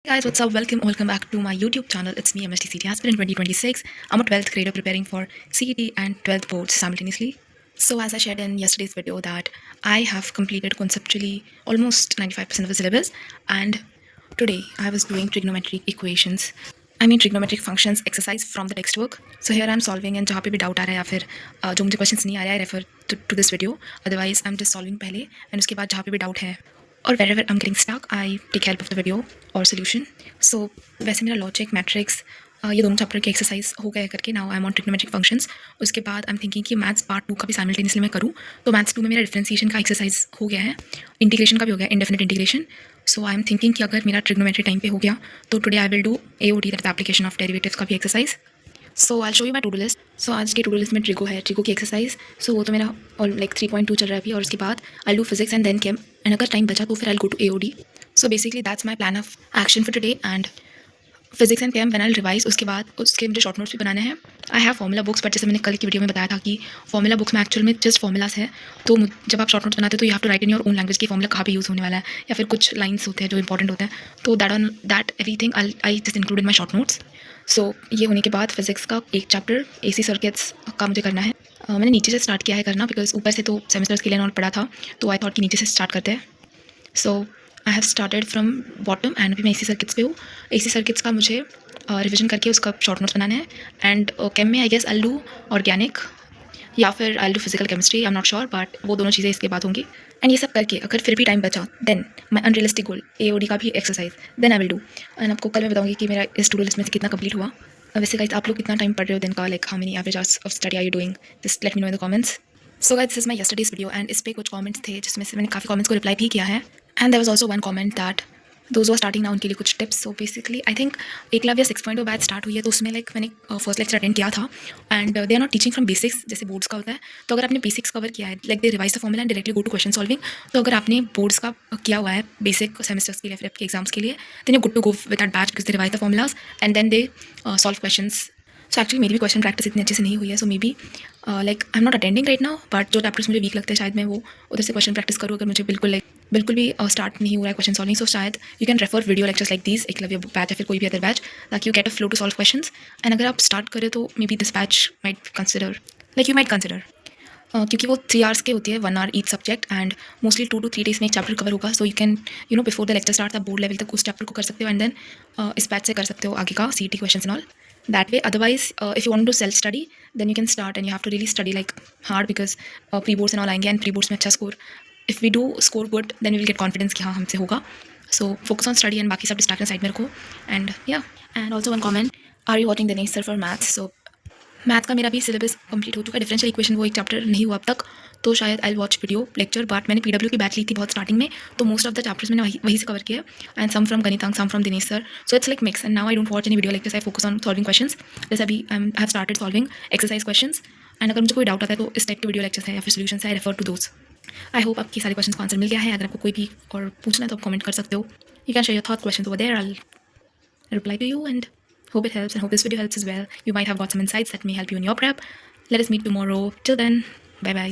Guys, what's up? Welcome back to my YouTube channel. It's me, MST CT aspirant 2026. I'm a 12th grader preparing for CET and 12th boards simultaneously. So as I shared in yesterday's video that I have completed conceptually almost 95% of the syllabus, and today I was doing trigonometric equations. I mean trigonometric functions exercise from the textbook. So here I'm solving, and जहाँ पे भी doubt आ रहा है या फिर जो मुझे questions नहीं आ रहा है, I refer to this video. Otherwise I'm just solving पहले, and उसके बाद जहाँ पे भी doubt है और wherever I'm getting stuck, I take help of the video or solution. So वैसे मेरा लॉजिक मैट्रिक्स ये दोनों चैप्टर के एक्सरसाइज हो गए करके now I am on trigonometric functions. उसके बाद आई एम थिंकिंग कि मैथ्स पार्ट 2 का भी साइमल्टेनियसली मैं करूँ. तो मैथ्स 2 में मेरा डिफरेंशिएशन का एक्सरसाइज हो गया है, इंटीग्रेशन का भी हो गया, indefinite integration. So I am thinking कि अगर मेरा ट्रिग्नोमेट्री टाइम पे हो गया तो today I will do AOD, that application of derivatives का भी exercise. So I show you my to do list. सो आज के टू डू लिस्ट में ट्रिगो है, ट्रिगो की एक्सरसाइज. सो वो तो मेरा और लाइक 3.2 चल रहा है अभी, और उसके बाद I do physics and then chem, and अगर टाइम बचा तो फिर I go to AOD. So basically that's my plan of action for today. And physics and chem when I revise, उसके बाद उसके मुझे शॉर्ट नोट्स भी बनाने हैं. I have formula books, but जैसे मैंने कल की वीडियो में बताया था कि फॉर्मूला बुक्स में एक्चुअल में जस्ट फॉर्मूलाज है. तो जब आप शॉर्ट नोट्स बनाते हो तो you have to write in your own language key formula कहाँ पे यूज़ होने वाला है, या फिर कुछ लाइन्स होते हैं जो इंपॉर्टेंट होते हैं. तो that everything I just include in my short notes. So ये होने के बाद फिजिक्स का एक चैप्टर AC सर्किट्स का मुझे करना है. मैंने नीचे से स्टार्ट किया है करना, बिकॉज ऊपर से तो सेमेस्टर्स के लिए और पढ़ा था, तो आई थॉट कि नीचे से स्टार्ट करते हैं. So I have started from bottom, and अभी मैं AC सर्किट्स पे हूँ. AC सर्किट्स का मुझे रिविजन करके उसका शॉर्ट नोट्स बनाना है. एंड केम में I guess I do organic या फिर I do physical chemistry, I am not sure, but वो दोनों चीज़ें इसके बाद होंगी. एंड ये सब करके अगर फिर भी टाइम बचा देन मैं अनरियलिस्टिक गोल AOD का भी exercise then I will do. And आपको कल मैं बताऊंगी कि मेरा इस टू डू लिस्ट में से कितना कंप्लीट हुआ. वैसे गाइस आप लोग कितना टाइम पढ़ रहे हो दिन का, like how many average hours of study are you doing, just let me know in the comments. So guys this is my yesterday's video, and इस पे कुछ कमेंट्स थे जिसमें से मैंने काफ़ी कमेंट्स को रिप्लाई भी किया है. And there was also one comment that those are starting ना, उनके लिए कुछ tips. So basically I think Eklavya 6.0 batch start हुई है, तो उसमें लाइक मैंने फर्स्ट लेक्चर अटेंड किया था. And they are not teaching from basics जैसे बोर्ड्स का होता है. तो अगर आपने बेसिक्स कवर किया है, like they revise the formula and directly go to question solving. तो अगर आपने बोर्ड्स का किया हुआ है बेसिक सेमेस्टर्स के लिए, फिर आपके एग्जाम्स के लिए, then you good to go with that batch, because they revise the formulas and then they solve questions. So actually मेरी भी क्वेश्चन प्रैक्टिस इतनी अच्छे से नहीं हुई है. So maybe like I am not attending right now, but जो chapters मुझे वीक लगते हैं शायद मैं वो उधर से क्वेश्चन प्रैक्टिस करूँ. अगर मुझे बिल्कुल भी स्टार्ट नहीं हो रहा है क्वेश्चन सॉल्विंग, सो शायद you can refer video lectures like this, Eklavya batch या फिर कोई भी अदर बैच, ताकि you get a flow to solve questions. And अगर आप स्टार्ट करें तो maybe this batch might consider, like you might consider, क्योंकि वो 3 आवर्स के होती है, 1 hour each subject, and mostly 2 to 3 days में एक चैप्टर कवर होगा. So you can before the lecture start आप बोर्ड लेवल तक उस चैप्टर को कर सकते हो, एंड देन इस बैच से कर सकते हो आगे का CET question and all that way. Otherwise if you want to self study, then you can start, and you have to really study like hard, because pre boards and all आएंगे, and pre boards में अच्छा score, if we do score good, then we will get confidence कि हाँ हमसे होगा. So focus on study, and बाकी सब distraction side में रखो. And yeah, and also one comment, are you watching Dinesh sir for maths? So math का मेरा भी सिलेबस कंप्लीट हो चुका है. डिफरेंशियल इक्वेशन वो एक चैप्टर नहीं हुआ अब तक, तो शायद I watch video lecture. But मैंने PW की बैच ली थी बहुत स्टार्टिंग में, तो मोस्ट ऑफ द चैप्टर्स मैंने वहीं से कवर किया. And some from Ganitank, some from Dinesh sir. So it's like mix. And now I don't watch any video like this, I focus on solving questions. जैसे अभी I have started solving exercise questions. And अगर मुझे कोई doubt आता है तो इस type के वीडियो लेक्चर्स है या फिर सोल्यूशन है, I refer to those. I hope आपकी सारे क्वेश्चन का आंसर मिल गया है. अगर आपको कोई भी और पूछना है तो आप कमेंट कर सकते हो. You can share your thought question over there, I will reply to you, and hope it helps, and hope this video helps as well. You might have got some insights that may help you in your prep. Let us meet tomorrow. Till then, bye bye.